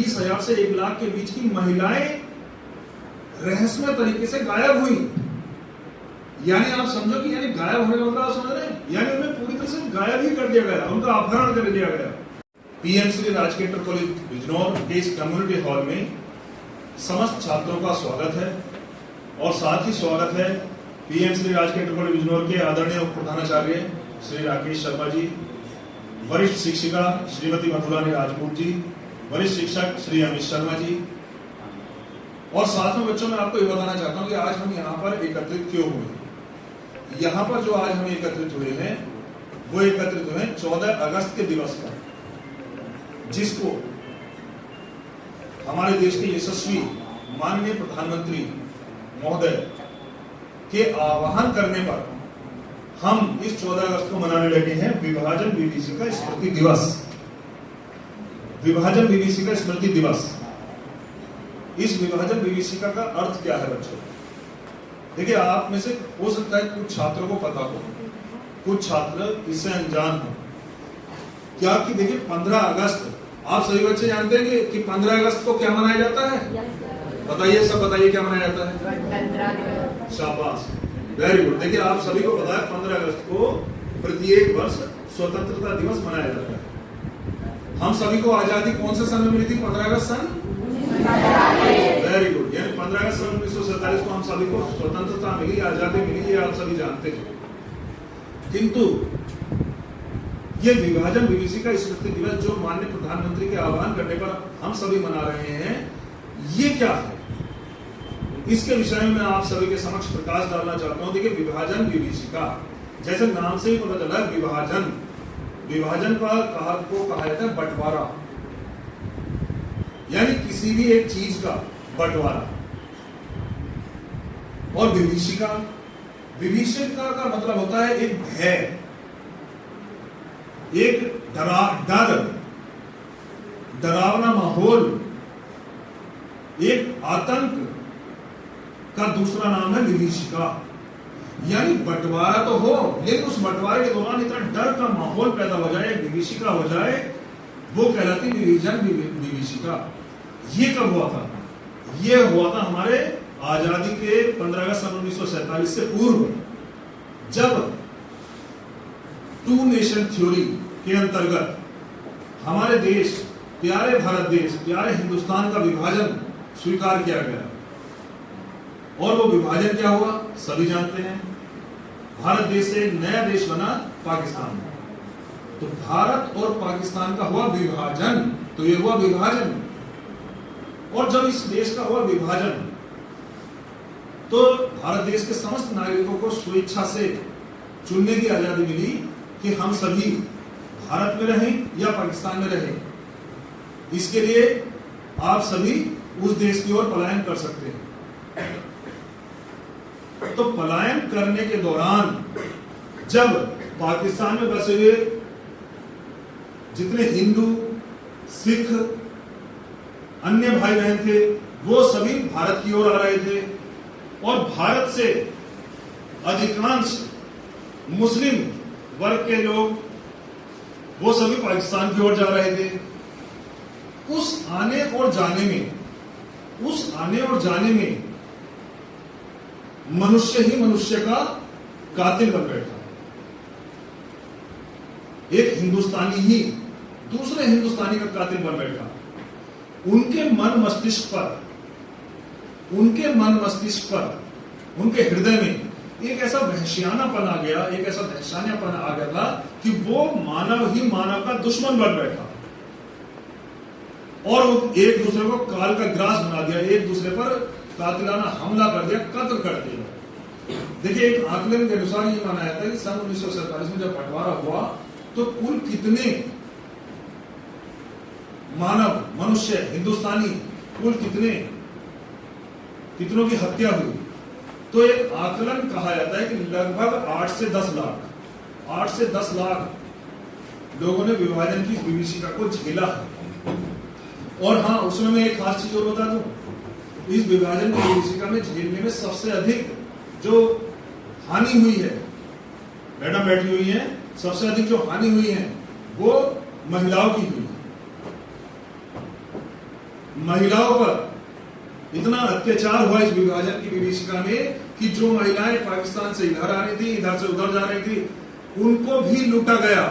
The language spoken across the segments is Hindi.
20,000 से 1 लाख के बीच की महिलाएं रहस्यमय तरीके से गायब हुई। यानी आप समझो कि यानी गायब होने का मतलब आप समझ रहे हैं, यानी उन्हें पूरी तरह से गायब ही कर दिया गया, उनका अपहरण कर दिया गया। पीएम श्री राजकीय इंटर कॉलेज बिजनौर के इस कम्युनिटी हॉल में समस्त छात्रों का स्वागत है और साथ ही स्वागत है पीएम श्री राजकीय इंटर कॉलेज बिजनौर के आदरणीय उप प्रधानाचार्य श्री राकेश शर्मा जी, वरिष्ठ शिक्षिका श्रीमती मधुरानी राजपूत जी, वरिष्ठ शिक्षक श्री अमित शर्मा जी, और साथ में बच्चों मैं आपको ये बताना चाहता हूं कि आज हम यहाँ पर एकत्रित क्यों हुए। यहाँ पर जो आज हम एकत्रित हुए हैं वो एकत्रित हुए 14 अगस्त के दिवस पर, जिसको हमारे देश के यशस्वी माननीय प्रधानमंत्री महोदय के आह्वान करने पर हम इस 14 अगस्त को मनाने लगे हैं विभाजन विभीषिका स्मृति दिवस। विभाजन विभीषिका स्मृति दिवस। इस विभाजन विभीषिका का अर्थ क्या है बच्चों? देखिए, आप में से हो सकता है कुछ छात्रों को पता हो, कुछ छात्र इससे अनजान हो। क्या कि देखिए 15 अगस्त, आप सभी बच्चे जानते हैं कि 15 अगस्त को क्या मनाया जाता है? बताइए, सब बताइए क्या मनाया जाता है? शाबाश, वेरी गुड। देखिए, आप सभी को पता है 15 अगस्त को प्रत्येक वर्ष स्वतंत्रता दिवस मनाया जाता है। हम सभी को आजादी कौन से सन में मिली थी? 15 अगस्त सन, वेरी गुड। यानी 15 अगस्त सन 1947 को हम सभी को स्वतंत्रता मिली, आजादी मिली, ये आप सभी जानते हैं। किंतु ये विभाजन विभीषिका स्मृति दिवस जो माननीय प्रधानमंत्री के आह्वान करने पर हम सभी मना रहे हैं, ये क्या है? इसके विषय में मैं आप सभी के समक्ष प्रकाश डालना चाहता हूं। देखिए, विभाजन विभीषिका, जैसे नाम से ही पता चला है, विभाजन, विभाजन पर कहा जाता है बंटवारा, यानी किसी भी एक चीज का बंटवारा। और विभीषिका, विभीषिका का मतलब होता है एक भय, एक डरावना माहौल, एक आतंक का दूसरा नाम है विभीषिका। यानी बंटवारा तो हो, लेकिन उस बंटवारे के दौरान इतना डर का माहौल पैदा हो जाए, विभीषिका हो जाए, वो कहलाती विभाजन विभीषिका। ये कब हुआ था? ये हुआ था हमारे आजादी के 15 अगस्त सन 1947 से पूर्व, जब टू नेशन थ्योरी के अंतर्गत हमारे देश, प्यारे भारत देश, प्यारे हिंदुस्तान का विभाजन स्वीकार किया गया। और वो विभाजन क्या हुआ सभी जानते हैं। भारत देश से नया देश बना पाकिस्तान। तो भारत और पाकिस्तान का हुआ विभाजन, तो ये हुआ विभाजन। और जब इस देश का हुआ विभाजन, तो भारत देश के समस्त नागरिकों को स्वेच्छा से चुनने की आजादी मिली कि हम सभी भारत में रहें या पाकिस्तान में रहें। इसके लिए आप सभी उस देश की ओर पलायन कर सकते हैं। तो पलायन करने के दौरान जब पाकिस्तान में बसे हुए जितने हिंदू, सिख, अन्य भाई बहन थे, वो सभी भारत की ओर आ रहे थे। और भारत से अधिकांश मुस्लिम वर्ग के लोग, वो सभी पाकिस्तान की ओर जा रहे थे। उस आने और जाने में मनुष्य ही मनुष्य का कातिल बन बैठा। एक हिंदुस्तानी ही दूसरे हिंदुस्तानी का कातिल बन बैठा। उनके मन मस्तिष्क पर, उनके हृदय में एक ऐसा वहशियानापन आ गया, एक ऐसा दहशानियापन आ गया था कि वो मानव ही मानव का दुश्मन बन बैठा और वो एक दूसरे को काल का ग्रास बना दिया, एक दूसरे पर कातिलाना हमला कर दिया, कत्ल कर दिया। देखिए, एक आकलन के अनुसार ये माना जाता है कि सन 1947 में जब बंटवारा हुआ तो कुल कितने मानव, मनुष्य, हिंदुस्तानी, कुल कितनों की हत्या हुई। तो एक आकलन कहा जाता है कि लगभग 8 से 10 लाख लोगों ने विभाजन की विभीषिका को झेला है। और हाँ, उसमें मैं एक खास चीज और बता दूं, इस विभाजन की विभीषिका में झेलने में सबसे अधिक जो हानि हुई है, मैडम बैठी हुई है, सबसे अधिक जो हानि हुई है वो महिलाओं की हुई है। महिलाओं पर इतना अत्याचार हुआ इस विभाजन की विभीषिका में कि जो महिलाएं पाकिस्तान से इधर आ रही थी, इधर से उधर जा रही थी, उनको भी लूटा गया,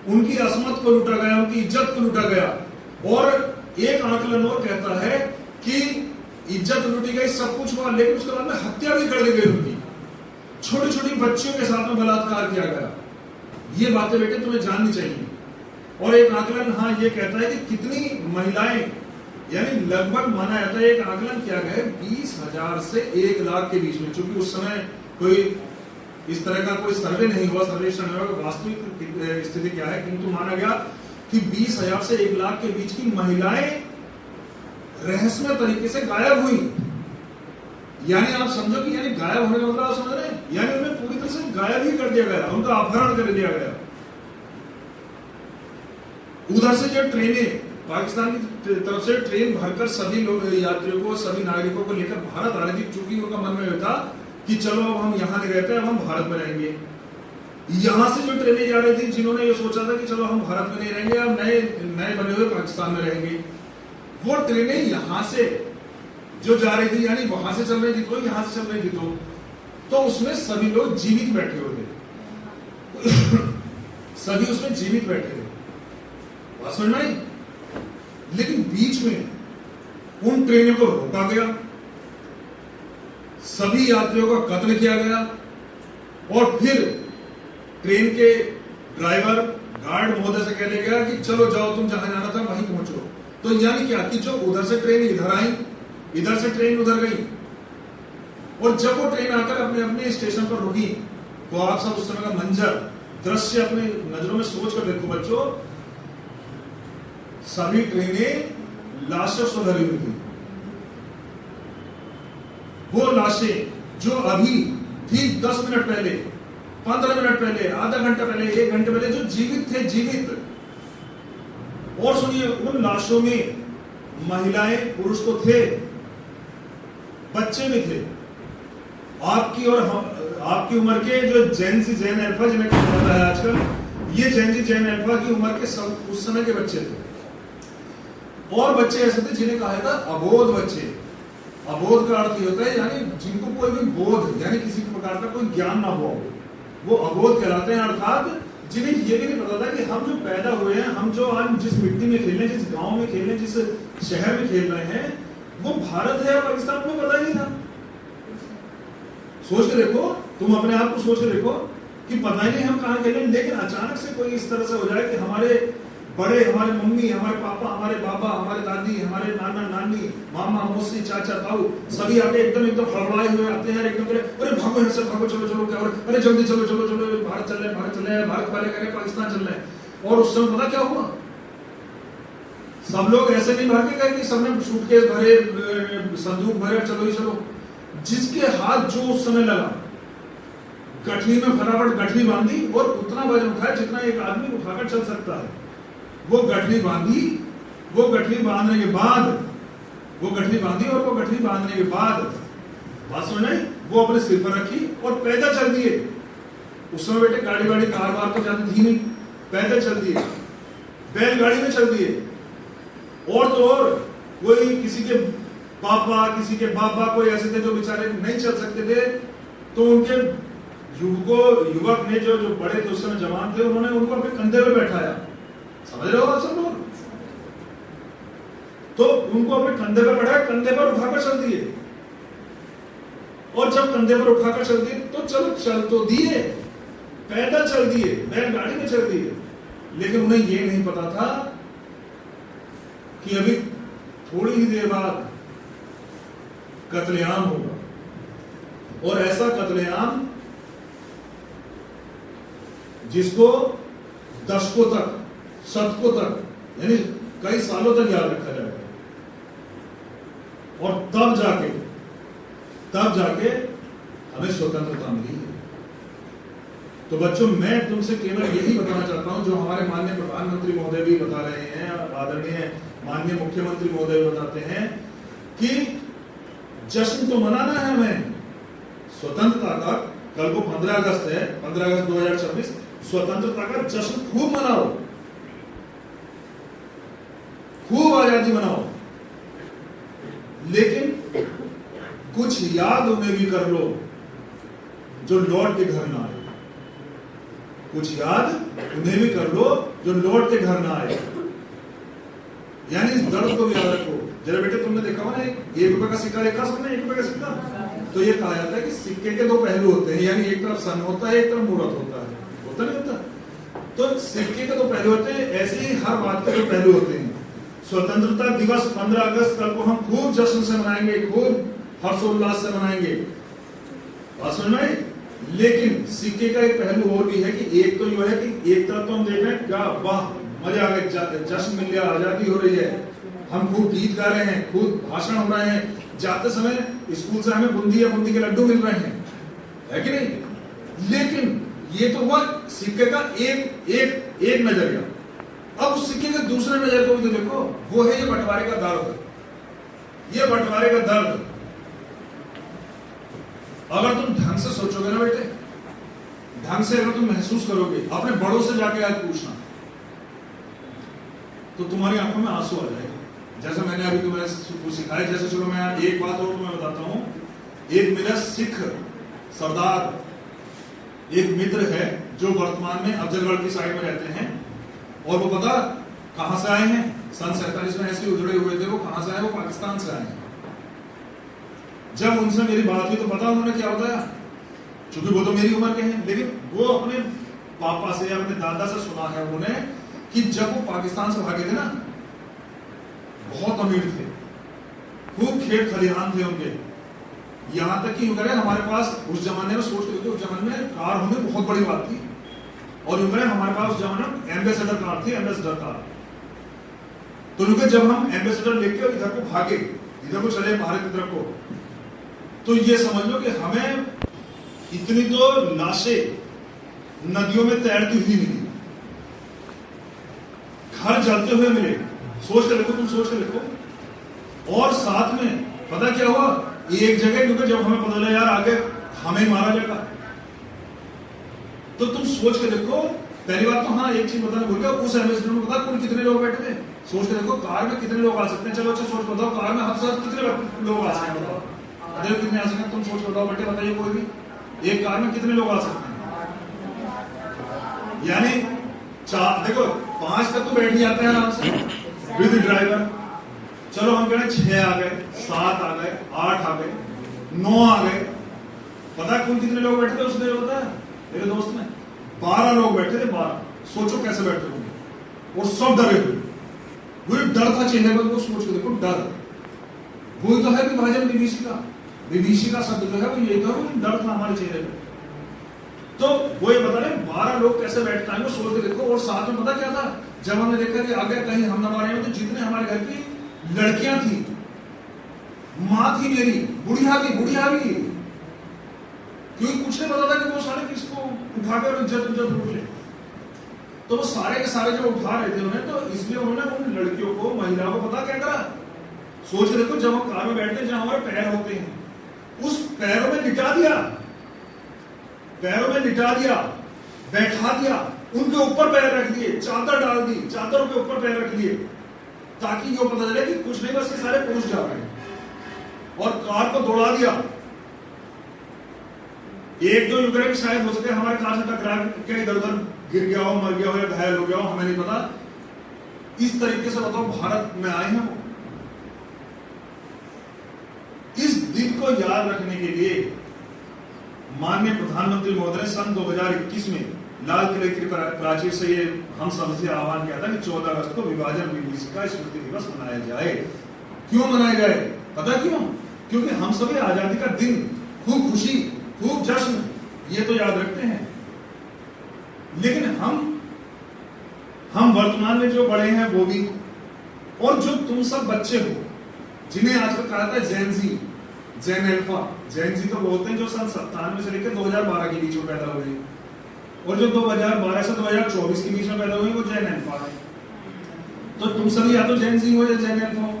उनकी असमत को लूटा गया, उनकी इज्जत को लूटा गया। और एक आंकलन और कहता है कि इज्जत लूटी गई, सब कुछ हुआ, लेकिन उसके बाद में हत्या भी कर दी गई उनकी। छोटी छोटी बच्चियों के साथ में बलात्कार किया गया। ये बातें बेटे तुम्हें जाननी चाहिए। और एक आंकलन हाँ ये कहता है कि कितनी महिलाएं, यानी लगभग माना जाता है, एक आंकलन किया गया है 20,000 से 1 लाख के बीच में। चूंकि उस समय कोई इस तरह का कोई सर्वे नहीं हुआ, सर्वेक्षण नहीं हुआ, वास्तविक स्थिति क्या है, किंतु माना गया कि 20,000 से 1 लाख के बीच की महिलाएं रहस्यमय तरीके से गायब हुई। यानी आप समझो कि यानी गायब होने का मतलब आप समझ रहे हैं, यानी उन्हें पूरी तरह से गायब ही कर दिया गया, उनका अपहरण कर दिया गया। उधर से जो ट्रेनें, पाकिस्तान की तरफ से ट्रेन भरकर सभी लोग, यात्रियों को, सभी नागरिकों को लेकर भारत आ रही थी, चूंकि उनका मन में था कि चलो अब हम यहां नहीं रहते, अब हम भारत में रहेंगे। यहां से जो ट्रेनें जा रही थी, जिन्होंने ये सोचा था कि चलो हम भारत में नहीं रहेंगे, अब नए बने हुए पाकिस्तान में रहेंगे, वो ट्रेनें यहां से जो जा रही थी, यानी वहां से चल रही थी तो, यहां से चल रही थी तो उसमें सभी लोग जीवित बैठे हुए थे। सभी उसमें जीवित बैठे थे, बात समझ में आई? लेकिन बीच में उन ट्रेनों को रोका गया, सभी यात्रियों का कत्ल किया गया, और फिर ट्रेन के ड्राइवर गार्ड महोदय से कह दिया गया कि चलो जाओ, तुम जहां जाना था वहीं पहुंचो। तो यानी क्या कि जो उधर से ट्रेन इधर आई, इधर से ट्रेन उधर गई, और जब वो ट्रेन आकर अपने अपने स्टेशन पर रुकी, तो आप सब उस समय का मंजर, दृश्य अपने नजरों में सोच कर देखो बच्चों। सभी ट्रेनें लाशों से भरी हुई थी। वो लाशें जो अभी ठीक 10 मिनट पहले, 15 मिनट पहले, आधा घंटा पहले, 1 घंटे पहले जो जीवित थे, जीवित। और सुनिए, उन लाशों में महिलाएं, पुरुष तो थे, बच्चे भी थे। आपकी और आपकी उम्र के जो जेन अल्फा जिन्हें कहा जाता है आजकल, ये जेन अल्फा की उम्र के सब उस समय के बच्चे थे। और बच्चे ऐसे थे जिन्हें कहा जाता है अबोध बच्चे। अबोध का अर्थ ये होता है यानी जिनको कोई भी बोध, यानी किसी प्रकार का कोई ज्ञान ना हो, वो अबोध कहलाते हैं। अर्थात जिन्हें ये भी नहीं पता था कि हम जो पैदा हुए हैं, हम जो आज जिस मिट्टी में खेल रहे हैं, जिस गांव में खेल रहे हैं, जिस शहर में खेल रहे हैं, वो भारत है या पाकिस्तान में पता ही नहीं था। सोच के देखो, तुम अपने आप को सोच के देखो कि पता ही नहीं हम कहां खेल रहे हैं। लेकिन अचानक से कोई इस तरह से हो जाए कि हमारे बड़े, हमारे मम्मी, हमारे पापा, हमारे बाबा, हमारे दादी, हमारे नाना नानी, मामा मौसी, चाचा ताऊ, सभी आके एकदम हड़बड़ाए हुए आते हैं, एकदम अरे भागो यहाँ से, भागो, चलो चलो, क्या अरे जल्दी चलो चलो चलो, भारत चल रहे हैं, भारत चल रहे हैं, भारत वाले कह रहे हैं पाकिस्तान चल रहे हैं। और उस समय पता क्या हुआ? सब लोग ऐसे नहीं भागे गए कि सबने सूटकेस भरे, संदूक भरे, चलो ही चलो। जिसके हाथ जो उस समय लगा, गठरी में फटाफट गठरी बांधी और उतना वजन उठाया जितना एक आदमी उठाकर चल सकता है। वो गठरी बांधी, वो गठरी बांधने के बाद, वो गठरी बांधी और वो गठरी बांधने के बाद, बात समझ आई, वो अपने सिर पर रखी और पैदल चल दिए। उस समय बेटे गाड़ी वाड़ी कार वार तो जाती थी नहीं, पैदल चल दिए, बैलगाड़ी में चल दिए। और तो और कोई किसी के पापा, किसी के बाबा, कोई ऐसे थे जो बेचारे नहीं चल सकते थे, तो उनके युवक ने जो बड़े थे उस समय जवान थे, उन्होंने उनको अपने कंधे पर बैठाया। समझ रहे हो आप सब लोग? तो उनको अपने कंधे पर बैठाया, कंधे पर उठाकर चल दिए। और जब कंधे पर उठाकर चल दिए तो चलो चल तो दिए, पैदल चल दिए, बैलगाड़ी में चल दिए। लेकिन उन्हें यह नहीं पता था कि अभी थोड़ी ही देर बाद कत्लेआम होगा। और ऐसा कत्लेआम जिसको दशकों तक, शतकों तक, यानी कई सालों तक याद रखा जाएगा। और तब जाके हमें स्वतंत्रता मिली है। तो बच्चों, मैं तुमसे केवल यही बताना चाहता हूं, जो हमारे माननीय प्रधानमंत्री महोदय भी बता रहे हैं, आदरणीय माननीय मुख्यमंत्री महोदय बताते हैं कि जश्न तो मनाना है हमें स्वतंत्रता का। कल को 15 अगस्त है, 15 अगस्त 2026, स्वतंत्रता का जश्न खूब मनाओ, खूब आजादी मनाओ। लेकिन कुछ याद उन्हें भी कर लो जो लौट के घर ना आए। कुछ याद उन्हें भी कर लो जो लौट के घर ना आए। यानी इस दर्द को भी याद रखो। जरा बेटे तुमने देखा हो ना, 1 रुपए का सिक्का देखा सबने, 1 रुपए का सिक्का, तो ये कहा जाता है कि सिक्के के 2 पहलू होते हैं, यानी एक तरफ सन होता है, एक तरफ मूरत होता है, होता नहीं होता? तो सिक्के के 2 पहलू होते हैं, ऐसे ही हर बात के 2 पहलू होते हैं। स्वतंत्रता दिवस 15 अगस्त कल को हम खूब जश्न से मनाएंगे, खूब हर्षोल्लास से मनाएंगे, बात समझ में आई? लेकिन सिक्के का एक पहलू और भी है कि एक तो यह है कि एक तरफ तो हम देख रहे हैं क्या वाह मजा आ गया, जश्न मिल गया, आजादी हो रही है, हम खूब गीत गा रहे हैं, खूब भाषण हो रहे हैं, जाते समय स्कूल से हमें बूंदी या बूंदी के लड्डू मिल रहे हैं, है कि नहीं? लेकिन ये तो हुआ सिक्के का एक नजरिया। अब उस सिक्के के दूसरे नजर को भी तो देखो, वो है ये बंटवारे का दर्द। ये बंटवारे का दर्द अगर तुम ढंग से सोचोगे ना बेटे, ढंग से अगर तुम महसूस करोगे, अपने बड़ों से जाके आज पूछना, तो तुम्हारी आंखों में आंसू आ जाएगा। जैसे मैंने अभी तुम्हें सिखाया, जैसे चलो मैं एक बात और तुम्हें बताता हूं। एक मेरा सिख सरदार एक मित्र है जो वर्तमान में अफजलगढ़ की साइड में रहते हैं, और वो पता कहां से आए हैं? सन 47 में ऐसे उजड़े हुए थे, वो कहां से आए? वो पाकिस्तान से आए हैं। जब उनसे मेरी बात हुई तो पता उन्होंने क्या बताया, क्योंकि वो तो मेरी उम्र के हैं, लेकिन वो अपने पापा से या अपने दादा से सुना है उन्होंने कि जब वो पाकिस्तान से भागे थे ना, बहुत अमीर थे, खूब खेत खलिहान थे उनके, यहां तक कि हमारे पास उस जमाने में सोच रहे थे, उस जमाने में कार होने बहुत बड़ी बात थी, और हमारे पास उस जमाने में एम्बेसडर कार थी, एम्बेसडर कार। तो जब हम एम्बेसडर लेके इधर को भागे, इधर को चले भारत की तरफ को, तो ये समझ लो कि हमें इतनी तो लाशें नदियों में तैरती हुई मिली, घर जलते हुए मिले। सोच कर देखो, तुम सोच कर देखो। और साथ में पता क्या हुआ, एक जगह क्योंकि जब हमें पता चला यार आगे हमें मारा जाएगा, तो तुम सोच के देखो। पहली बात तो हाँ एक चीज बताना भूल गया, उस एम्बेसडर में पता कुल कितने लोग बैठे थे? सोच के देखो, कार में कितने लोग आ सकते हैं? चलो अच्छा सोच बताओ, कार में हद से हद कितने लोग आ सकते हैं? बताओ कितने आ सकते हैं? तुम सोच बताओ बेटे, बताइए कोई भी, एक कार में कितने लोग आ सकते हैं? यानी 4, देखो 5 तक तो बैठ ही जाते हैं आराम से विद ड्राइवर। चलो हम कह रहे 6 आ गए, 7 आ गए, 8 आ गए, 9 आ गए। पता है कुल कितने लोग बैठे थे उसने? पता है मेरे दोस्त ने 12 लोग बैठे थे, 12। सोचो कैसे बैठे होंगे, और सब डरे हुए, वो डर था चेहरे पर। वो सोच के देखो, डर वही तो है विभाजन विभीषिका। विभीषिका शब्द जो है वो ये तो है, डर था हमारे चेहरे पर। तो वो ये बता रहे 12 लोग कैसे बैठते हैं, वो सोच के देखो। और साथ में पता क्या था, जब हमने देखा कि आगे कहीं हम न मारे, तो जितने हमारे घर की लड़कियां थी, मां थी मेरी, बुढ़िया भी, क्योंकि कुछ नहीं पता था कि वो सारे किसको उठाकर इज्जत उठे। तो वो सारे के सारे जो उठा रहे थे उन्हें, तो इसलिए उन्होंने उन लड़कियों को, महिलाओं को पता क्या करा, सोच के देखो, जब हम कार में बैठते हैं जहां हमारे पैर होते हैं, उस पैरों में लिटा दिया, बैठा दिया, उनके ऊपर पैर रख दिए, चादर डाल दी, चादरों के ऊपर पैर रख दिए, ताकि ये पता चले कि कुछ नहीं, बस ये सारे पहुंच जा रहे हैं। और कार को दौड़ा दिया। एक दो युग कि शायद हो सके हमारे कार से टकरा के इधर उधर गिर गया हो, मर गया हो या घायल हो गया हो, हमें नहीं पता। इस तरीके से बताओ भारत में आए हैं वो। इस दिन को याद रखने के लिए माननीय प्रधानमंत्री महोदय ने सन 2021 में लाल किले की प्राचीर से ये हम सबसे आह्वान किया था कि 14 अगस्त को विभाजन विभीषिका स्मृति दिवस मनाया जाए। क्यों मनाया जाए? पता क्यों? क्योंकि हम सभी आजादी का दिन, खूब खुशी, खूब जश्न, ये तो याद रखते हैं, लेकिन हम वर्तमान में जो बड़े हैं वो भी, और जो तुम सब बच्चे हो जिन्हें आजकल कहा था जेन अल्फा, जेन जी तो बोलते हैं जो सन 97 से लेकर 2012 के बीच में पैदा हुए, और जो 2012 से 2024 के बीच में पैदा हुए वो जेन अल्फा है। तो तुम सभी या तो जेन जी हो या जेन अल्फा हो।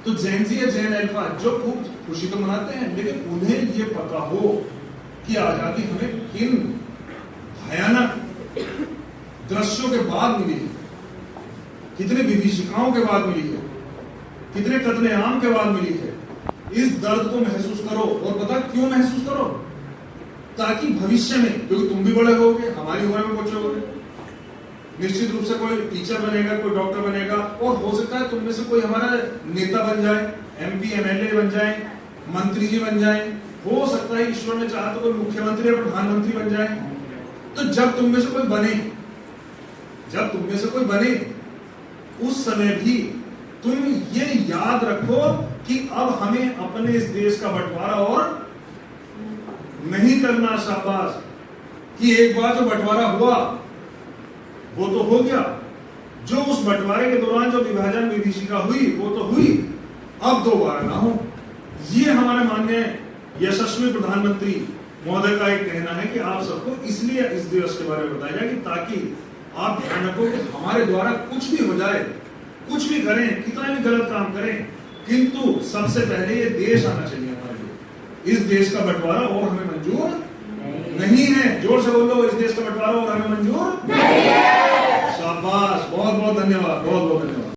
तो जेन जी या जेन अल्फा जो खूब खुशी तो मनाते हैं, लेकिन उन्हें ये पता हो कि आजादी हमें किन भयानक दृश्यों के बाद मिली है, कितने विभीषिकाओं के बाद मिली है, कितने कत्लेआम के बाद मिली है। इस दर्द को महसूस करो। और पता क्यों महसूस करो? ताकि भविष्य में, क्योंकि तुम भी बड़े होगे, हमारी उम्र में पहुंचोगे, निश्चित रूप से कोई टीचर बनेगा, कोई डॉक्टर बनेगा, और हो सकता है तुम में से कोई हमारा नेता बन जाए, MP MLA बन जाए, मंत्री जी बन जाए, हो सकता है ईश्वर ने चाहा तो कोई मुख्यमंत्री या प्रधानमंत्री बन जाए। तो जब तुम में से कोई बने, उस समय भी तुम ये याद रखो कि अब हमें अपने इस देश का बंटवारा और नहीं करना। शाबाश, कि एक बार जो बंटवारा हुआ वो तो हो गया, जो उस बंटवारे के दौरान जो विभाजन विभीषिका हुई वो तो हुई, अब दोबारा ना हो। ये हमारे माननीय यशस्वी प्रधानमंत्री महोदय का एक कहना है कि आप सबको इसलिए इस दिवस के बारे में बताया जाए कि ताकि आप ध्यान रखो कि हमारे द्वारा कुछ भी हो जाए, कुछ भी करें, कितना भी गलत काम करें, किंतु सबसे पहले ये देश आना चाहिए हमारे लिए। इस देश का बंटवारा और हमें मंजूर नहीं है। जोर से बोलो, इस देश का बंटवारा और हमें मंजूर नहीं है। शाबाश, बहुत बहुत धन्यवाद, बहुत बहुत धन्यवाद।